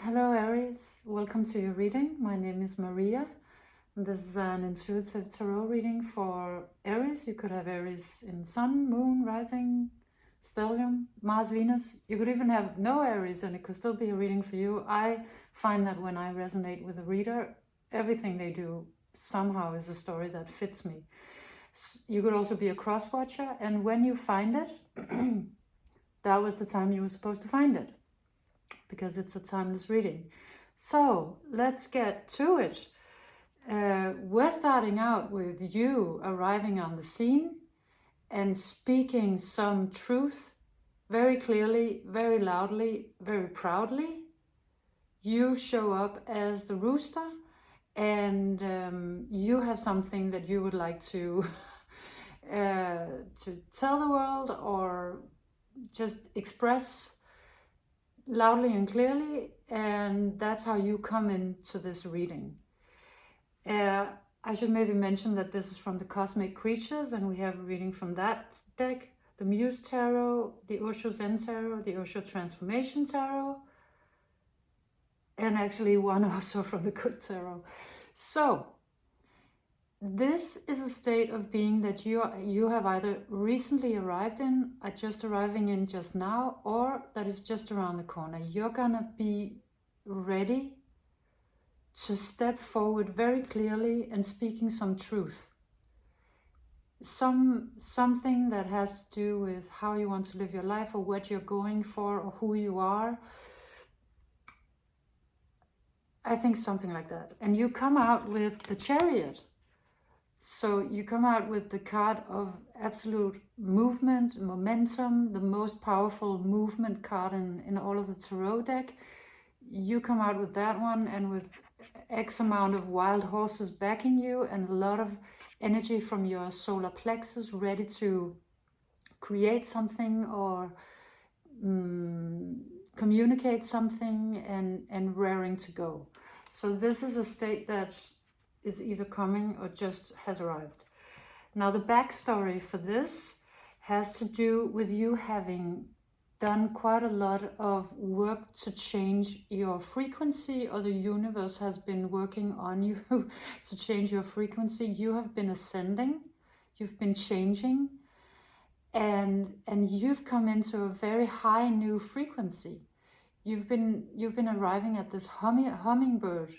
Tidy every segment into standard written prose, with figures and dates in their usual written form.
Hello Aries, welcome to your reading. My name is Maria. This is an intuitive tarot reading for Aries. You could have Aries in Sun, Moon, Rising, Stellium, Mars, Venus. You could even have no Aries and it could still be a reading for you. I find that when I resonate with a reader, everything they do somehow is a story that fits me. You could also be a cross-watcher, and when you find it, that was the time you were supposed to find it, because it's a timeless reading. So let's get to it. We're starting out with you arriving on the scene and speaking some truth very clearly, very loudly, very proudly. You show up as the rooster, and you have something that you would like to tell the world or just express loudly and clearly, and that's how you come into this reading. I should maybe mention that this is from the Cosmic Creatures, and we have a reading from that deck, the Muse Tarot, the Osho Zen Tarot, the Osho Transformation Tarot, and actually one also from the Good Tarot. So this is a state of being that you have either recently arrived in, are just arriving in just now, or that is just around the corner. You're gonna be ready to step forward very clearly and speaking some truth. Something that has to do with how you want to live your life, or what you're going for, or who you are. I think something like that. And you come out with the Chariot. So you come out with the card of absolute movement, momentum, the most powerful movement card in all of the tarot deck. You come out with that one, and with X amount of wild horses backing you, and a lot of energy from your solar plexus ready to create something or communicate something, and raring to go. So this is a state that is either coming or just has arrived. Now the backstory for this has to do with you having done quite a lot of work to change your frequency, or the universe has been working on you to change your frequency. You have been ascending, you've been changing, and you've come into a very high new frequency. You've been arriving at this hummingbird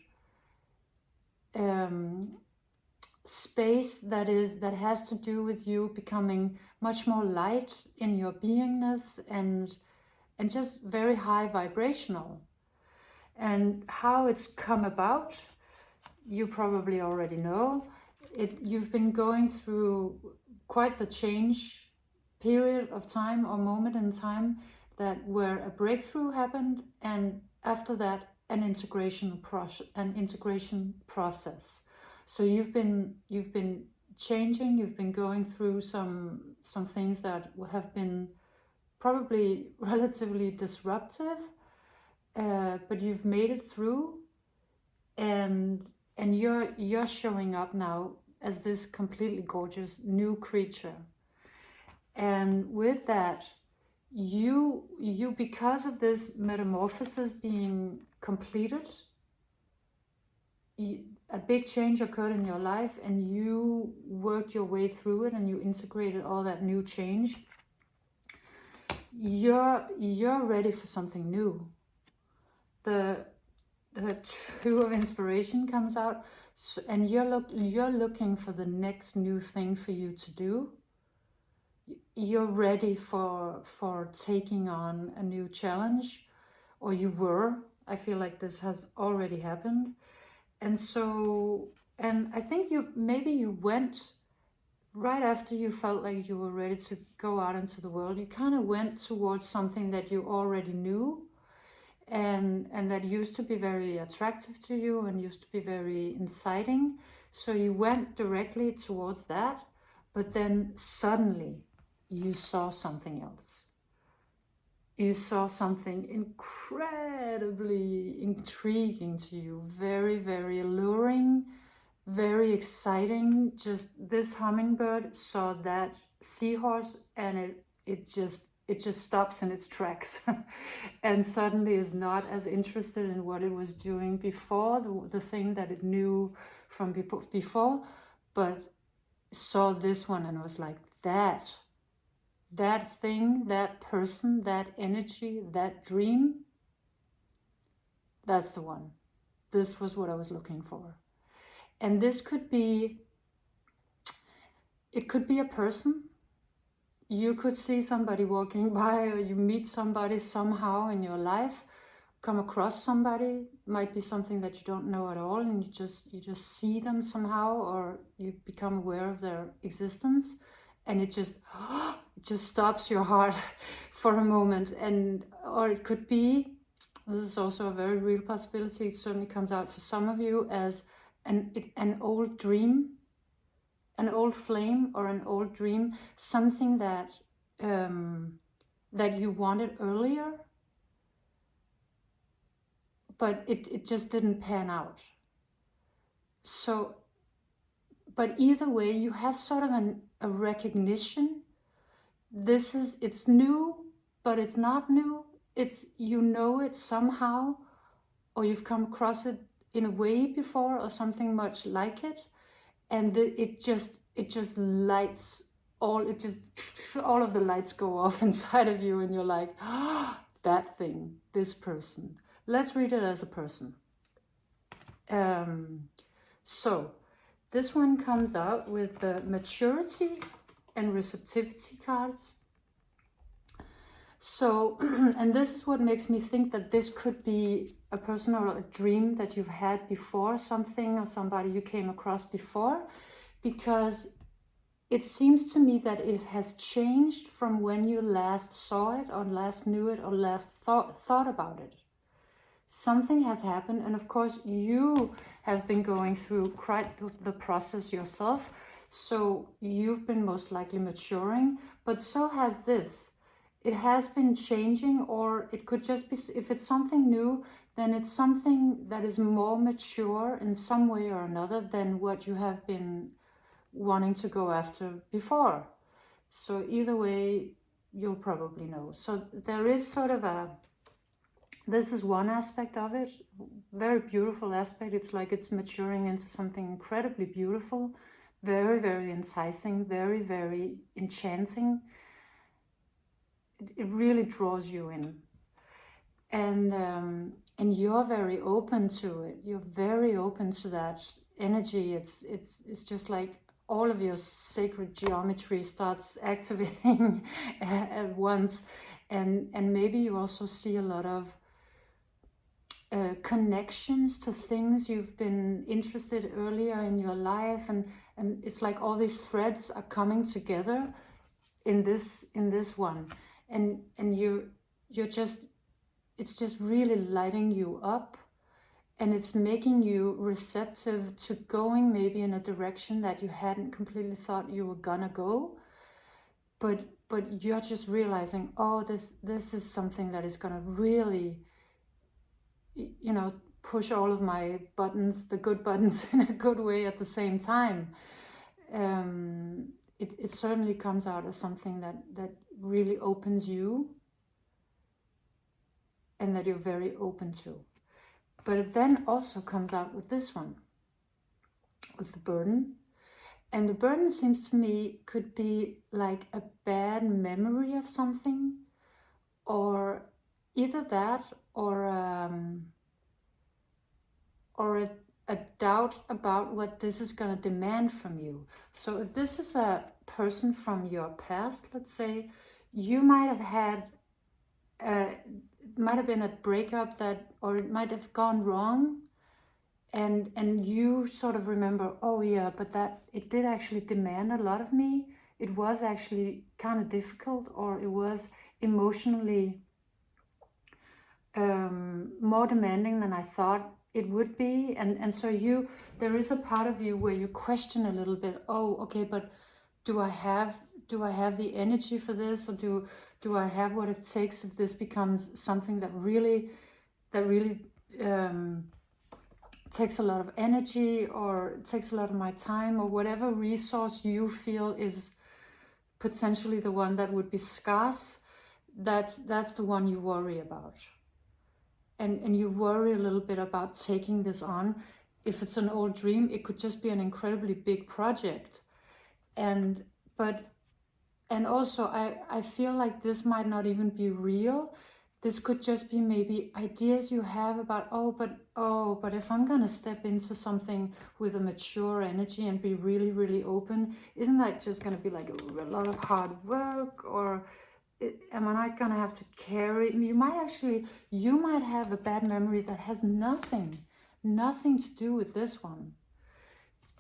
space that has to do with you becoming much more light in your beingness, and just very high vibrational. And how it's come about, you probably already know. You've been going through quite the change period of time, or moment in time, where a breakthrough happened, and after that an integration process. So you've been changing, you've been going through some things that have been probably relatively disruptive, but you've made it through, and you're showing up now as this completely gorgeous new creature. And with that, you because of this metamorphosis being completed, a big change occurred in your life, and you worked your way through it, and you integrated all that new change. You're ready for something new. The Two of Inspiration comes out, and you're looking for the next new thing for you to do. You're ready for taking on a new challenge, or you were. I feel like this has already happened. And so, and I think maybe you went right after you felt like you were ready to go out into the world. You kind of went towards something that you already knew, and that used to be very attractive to you and used to be very inciting. So you went directly towards that, but then suddenly you saw something else. You saw something incredibly intriguing to you, very, very alluring, very exciting. Just this hummingbird saw that seahorse, and it just just stops in its tracks and suddenly is not as interested in what it was doing before, the thing that it knew from before, but saw this one and was like, that thing, that person, that energy, that dream, that's the one. This was what I was looking for. And this could be, it could be a person. You could see somebody walking by, or you meet somebody somehow in your life, come across somebody, might be something that you don't know at all, and you just see them somehow, or you become aware of their existence, and it just stops your heart for a moment. And or it could be, this is also a very real possibility, it certainly comes out for some of you as an old dream, an old flame or an old dream, something that that you wanted earlier, but it just didn't pan out. So, but either way, you have sort of a recognition. It's new, but it's not new. It's, you know it somehow, or you've come across it in a way before, or something much like it. And it just lights all of the lights go off inside of you, and you're like, ah, that thing, this person. Let's read it as a person. So this one comes out with the maturity and receptivity cards. So, and this is what makes me think that this could be a person or a dream that you've had before, something or somebody you came across before, because it seems to me that it has changed from when you last saw it, or last knew it, or last thought about it. Something has happened, and of course you have been going through quite the process yourself, so you've been most likely maturing, but so has this. It has been changing, or it could just be, if it's something new, then it's something that is more mature in some way or another than what you have been wanting to go after before. So either way, you'll probably know. So there is sort of this is one aspect of it, very beautiful aspect. It's like it's maturing into something incredibly beautiful, very, very enticing, very, very enchanting. It really draws you in, and you're very open to it. You're very open to that energy. It's just like all of your sacred geometry starts activating at once, and maybe you also see a lot of connections to things you've been interested earlier in your life, and it's like all these threads are coming together in this one. And you're just, it's just really lighting you up, and it's making you receptive to going maybe in a direction that you hadn't completely thought you were gonna go, but you're just realizing, oh, this is something that is gonna really, you know, push all of my buttons, the good buttons, in a good way at the same time. It certainly comes out as something that really opens you, and that you're very open to. But it then also comes out with this one, with the burden. And the burden seems to me could be like a bad memory of something, or either that, or a doubt about what this is going to demand from you. So if this is a person from your past, let's say, you might have had, might have been a breakup that, or it might have gone wrong, and you sort of remember, oh yeah, but that, it did actually demand a lot of me. It was actually kind of difficult, or it was emotionally more demanding than I thought it would be. And so there is a part of you where you question a little bit, oh, okay, but do I have the energy for this, or do I have what it takes if this becomes something that really takes a lot of energy, or takes a lot of my time, or whatever resource you feel is potentially the one that would be scarce. that's the one you worry about. And you worry a little bit about taking this on. If it's an old dream, it could just be an incredibly big project. And also I feel like this might not even be real. This could just be maybe ideas you have about, but if I'm gonna step into something with a mature energy and be really, really open, isn't that just gonna be like a lot of hard work? Or am I not gonna have to carry? You might have a bad memory that has nothing to do with this one.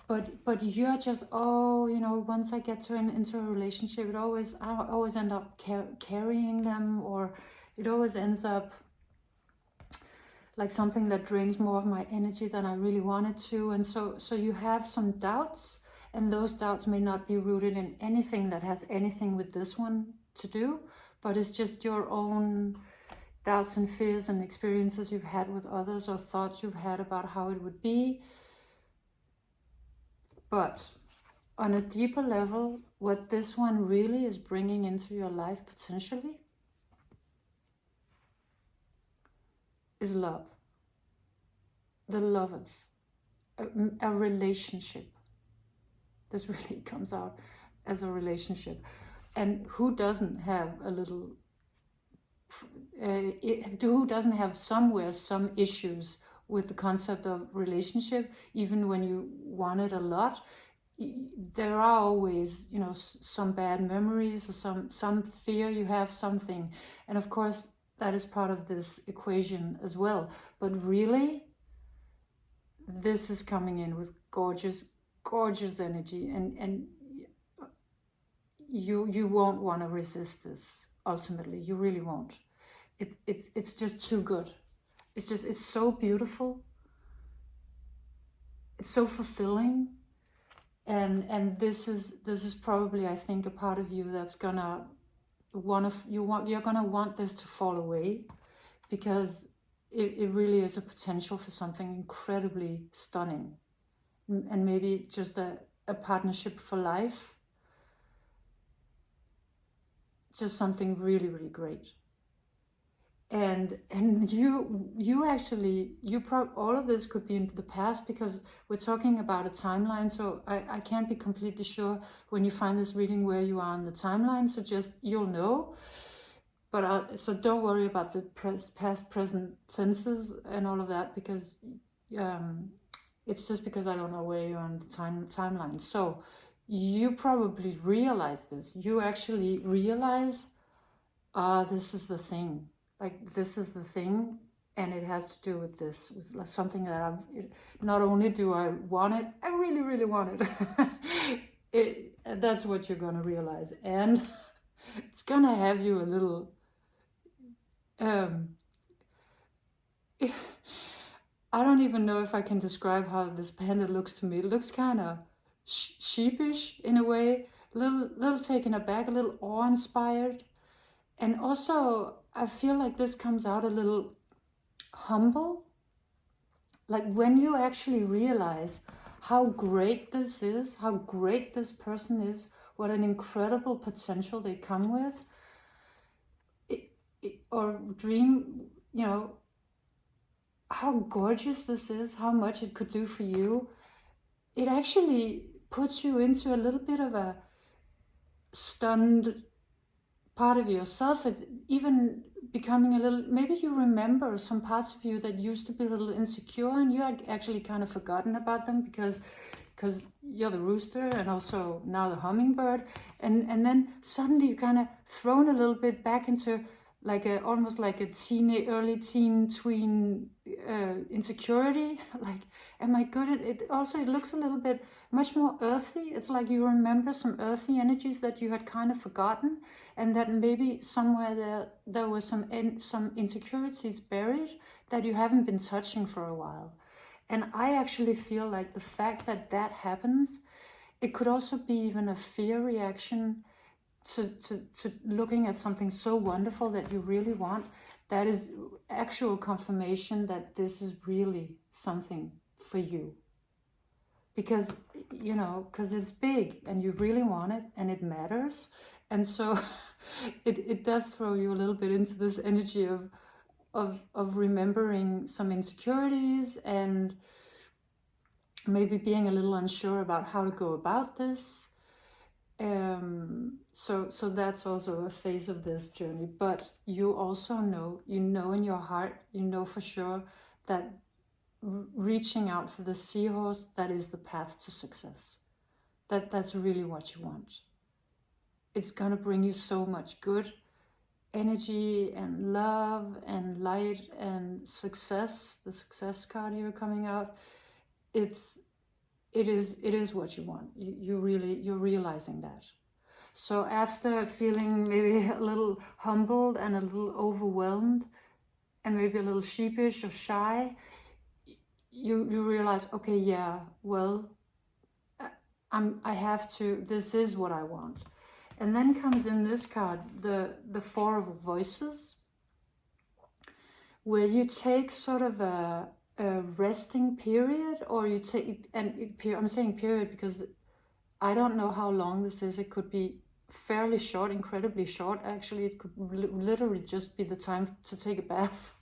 But you're just, once I get into a relationship, I always end up carrying them, or it always ends up like something that drains more of my energy than I really wanted to. And so you have some doubts, and those doubts may not be rooted in anything that has anything with this one to do, but it's just your own doubts and fears and experiences you've had with others, or thoughts you've had about how it would be. But on a deeper level, what this one really is bringing into your life potentially is love. The lovers, a relationship. This really comes out as a relationship. And who doesn't have a little, who doesn't have somewhere some issues with the concept of relationship, even when you want it a lot? There are always, some bad memories, or some fear you have, something. And of course, that is part of this equation as well. But really, this is coming in with gorgeous, gorgeous energy. And you won't want to resist this, ultimately. You really won't. It's just too good. It's so beautiful. It's so fulfilling. And this is probably, I think, a part of you that's gonna you're gonna want this to fall away, because it really is a potential for something incredibly stunning, and maybe just a partnership for life, just something really, really great. And all of this could be in the past, because we're talking about a timeline. So I can't be completely sure when you find this reading where you are on the timeline. So just, you'll know. But so don't worry about the past, present tenses and all of that, because it's just because I don't know where you're on the timeline. So you probably realize this. You actually realize, this is the thing. Like, this is the thing, and it has to do with this, with something that not only do I want it, I really, really want it. That's what you're gonna realize, and it's gonna have you a little, I don't even know if I can describe how this panda looks to me. It looks kind of sheepish in a way, little taken aback, a little awe-inspired, and also I feel like this comes out a little humble. Like, when you actually realize how great this is, how great this person is, what an incredible potential they come with, or dream, how gorgeous this is, how much it could do for you, it actually puts you into a little bit of a stunned part of yourself. It's even becoming a little, maybe you remember some parts of you that used to be a little insecure, and you had actually kind of forgotten about them, because you're the rooster and also now the hummingbird, and then suddenly you kind of thrown a little bit back into like almost like a early teen tween insecurity. Like, am I good at it? Also, it looks a little bit much more earthy. It's like you remember some earthy energies that you had kind of forgotten, and that maybe somewhere there were some insecurities buried that you haven't been touching for a while. And I actually feel like the fact that happens, it could also be even a fear reaction to looking at something so wonderful that you really want. That is actual confirmation that this is really something for you. Because it's big, and you really want it, and it matters, And so it does throw you a little bit into this energy of remembering some insecurities and maybe being a little unsure about how to go about this. So that's also a phase of this journey. But you also know, in your heart, you know for sure that reaching out for the seahorse, that is the path to success. That's really what you want. It's gonna bring you so much good energy and love and light and success. The success card here coming out. It is what you want. You're realizing that. So after feeling maybe a little humbled and a little overwhelmed and maybe a little sheepish or shy, you realize, okay, yeah, well, I have to, this is what I want. And then comes in this card, the Four of Voices, where you take sort of a resting period, or you take, I'm saying period because I don't know how long this is. It could be fairly short, incredibly short actually. It could literally just be the time to take a bath,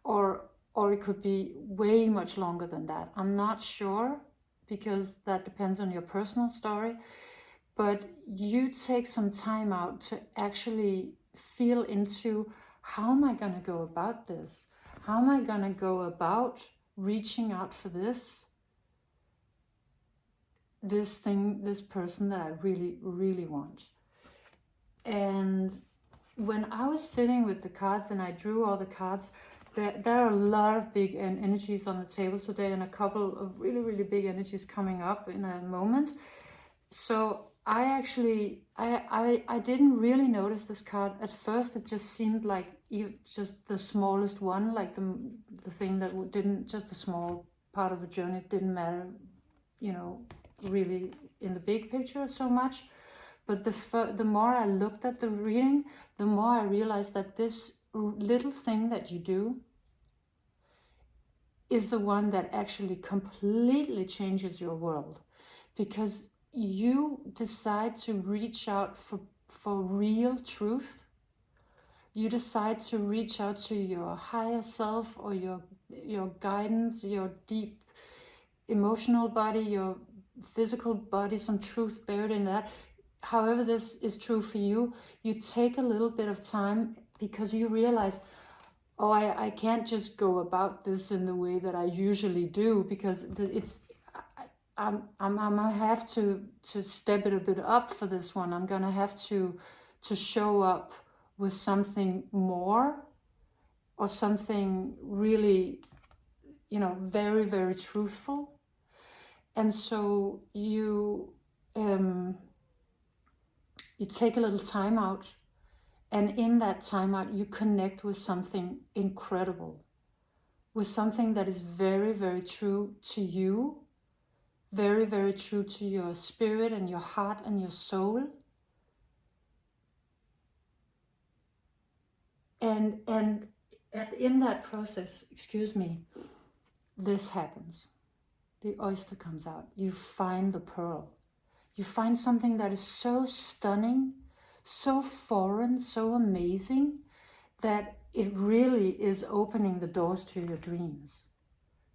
or it could be way much longer than that. I'm not sure, because that depends on your personal story. But you take some time out to actually feel into, how am I going to go about this? How am I going to go about reaching out for this thing, this person that I really, really want? And when I was sitting with the cards and I drew all the cards, there are a lot of big energies on the table today, and a couple of really, really big energies coming up in a moment. So I actually, I didn't really notice this card at first. It just seemed like just the smallest one, like the thing that didn't, just a small part of the journey. It didn't matter, really in the big picture so much. But the more I looked at the reading, the more I realized that this little thing that you do is the one that actually completely changes your world, because you decide to reach out for real truth. You decide to reach out to your higher self, or your guidance, your deep emotional body, your physical body, some truth buried in that. However this is true for you, you take a little bit of time, because you realize, oh, I can't just go about this in the way that I usually do, because I'm gonna have to step it a bit up for this one. I'm gonna have to show up with something more, or something really, very, very truthful. And so you take a little time out, and in that time out, you connect with something incredible, with something that is very, very true to you, very, very true to your spirit and your heart and your soul. And in that process, this happens. The oyster comes out. You find the pearl. You find something that is so stunning, so foreign, so amazing, that it really is opening the doors to your dreams.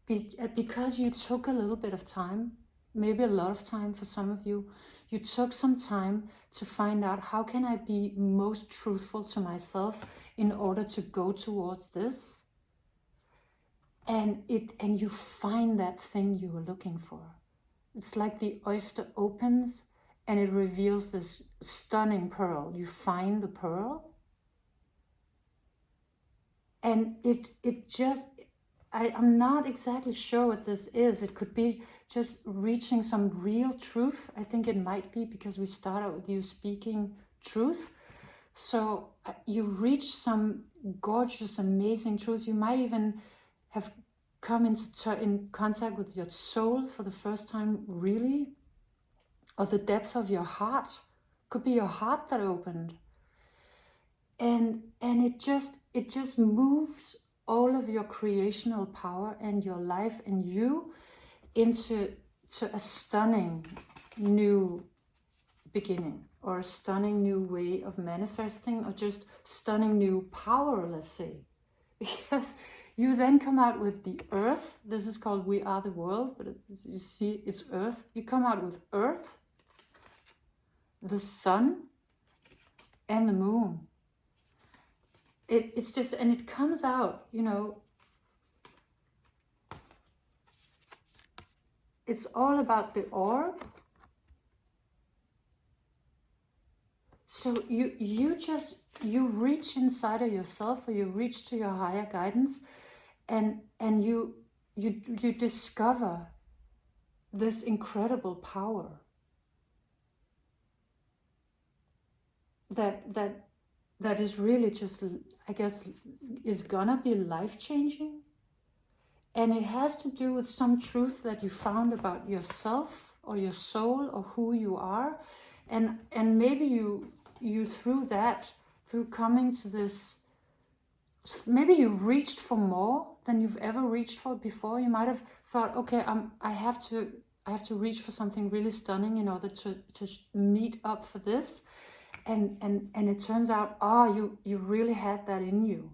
Because you took a little bit of time, maybe a lot of time for some of you, you took some time to find out, how can I be most truthful to myself in order to go towards this? And you find that thing you were looking for. It's like the oyster opens and it reveals this stunning pearl. You find the pearl, and it just, I'm not exactly sure what this is. It could be just reaching some real truth. I think it might be, because we start out with you speaking truth. So you reach some gorgeous, amazing truth. You might even have come in contact with your soul for the first time, really, or the depth of your heart. Could be your heart that opened, and it just moves all of your creational power and your life and you into a stunning new beginning, or a stunning new way of manifesting, or just stunning new power, let's say. Because you then come out with the earth. This is called We Are the World, but you see it's earth. You come out with earth, the sun, and the moon. It's just, and it comes out, you know, it's all about the orb. So you reach inside of yourself, or you reach to your higher guidance, and you discover this incredible power that is really just, I guess, is gonna be life-changing. And it has to do with some truth that you found about yourself, or your soul, or who you are. And maybe you through coming to this, maybe you reached for more than you've ever reached for before. You might have thought, okay, I have to reach for something really stunning in order to meet up for this. And it turns out, you really had that in you.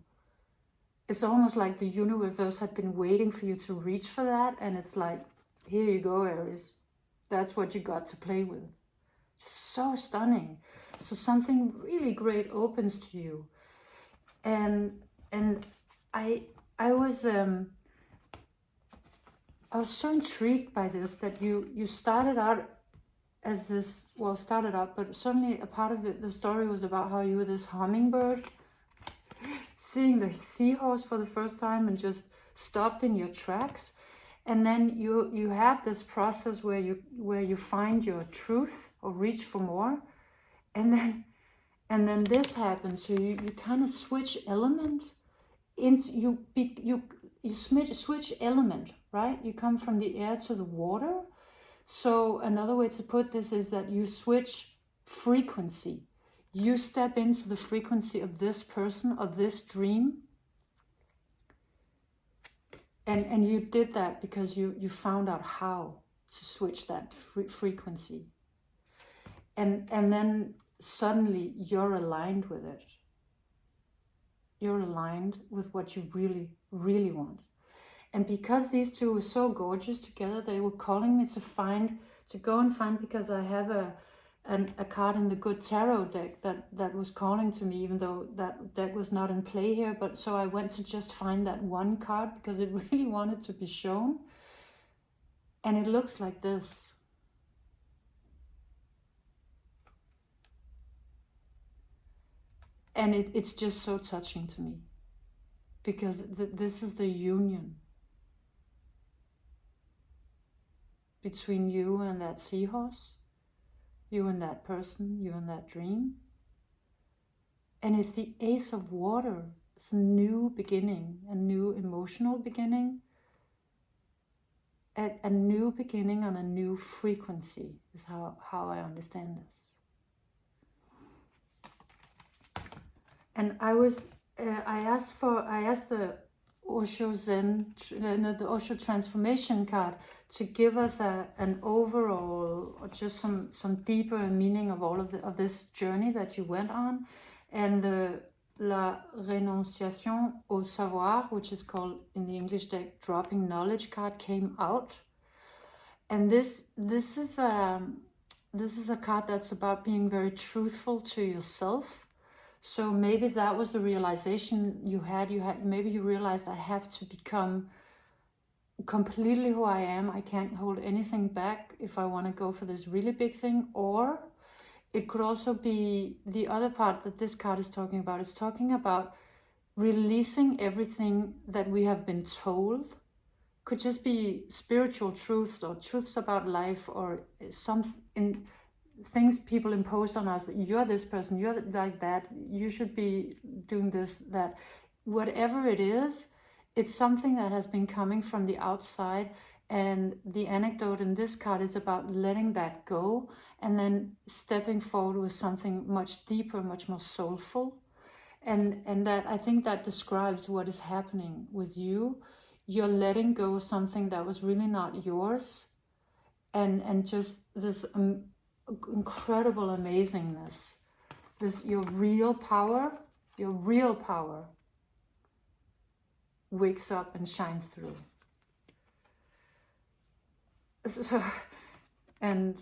It's almost like the universe had been waiting for you to reach for that, and it's like, here you go, Aries. That's what you got to play with. So stunning. So something really great opens to you. And I was so intrigued by this, that you started out as this, well, started out, but certainly a part of it, the story was about how you were this hummingbird, seeing the seahorse for the first time and just stopped in your tracks. And then you have this process where you find your truth, or reach for more, and then this happens. So you kind of switch element into you switch element, right? You come from the air to the water. So another way to put this is that you switch frequency. You step into the frequency of this person, or this dream. And you did that because you found out how to switch that frequency. And then suddenly you're aligned with it. You're aligned with what you really, really want. And because these two were so gorgeous together, they were calling me to go and find, because I have a card in the Good Tarot deck that was calling to me, even though that deck was not in play here. But so I went to just find that one card because it really wanted to be shown. And it looks like this. And it's just so touching to me, because this is the union between you and that seahorse, you and that person, you and that dream. And it's the Ace of Water. It's a new beginning, a new emotional beginning, a new beginning on a new frequency is how I understand this. And I asked the Osho Zen, the Osho transformation card, to give us an overall, or just some deeper meaning of all of this journey that you went on. And the La Renonciation au Savoir, which is called in the English deck Dropping Knowledge card, came out. And this is a card that's about being very truthful to yourself. So maybe that was the realization you had. Maybe you realized, I have to become completely who I am. I can't hold anything back if I want to go for this really big thing. Or it could also be the other part that this card is talking about. It's talking about releasing everything that we have been told. Could just be spiritual truths, or truths about life, or something, things people imposed on us. You're this person, you're like that, you should be doing this, that. Whatever it is, it's something that has been coming from the outside. And the anecdote in this card is about letting that go, and then stepping forward with something much deeper, much more soulful. And that, I think that describes what is happening with you. You're letting go of something that was really not yours, and just this incredible amazingness. This, your real power wakes up and shines through. So, and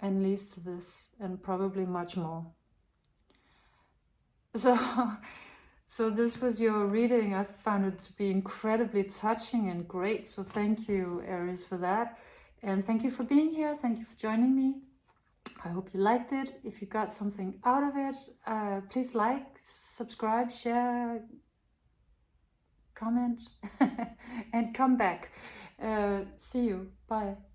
leads to this, and probably much more. So this was your reading. I found it to be incredibly touching and great. So thank you, Aries, for that. And thank you for being here. Thank you for joining me. I hope you liked it. If you got something out of it, please like, subscribe, share, comment, and come back. See you. Bye.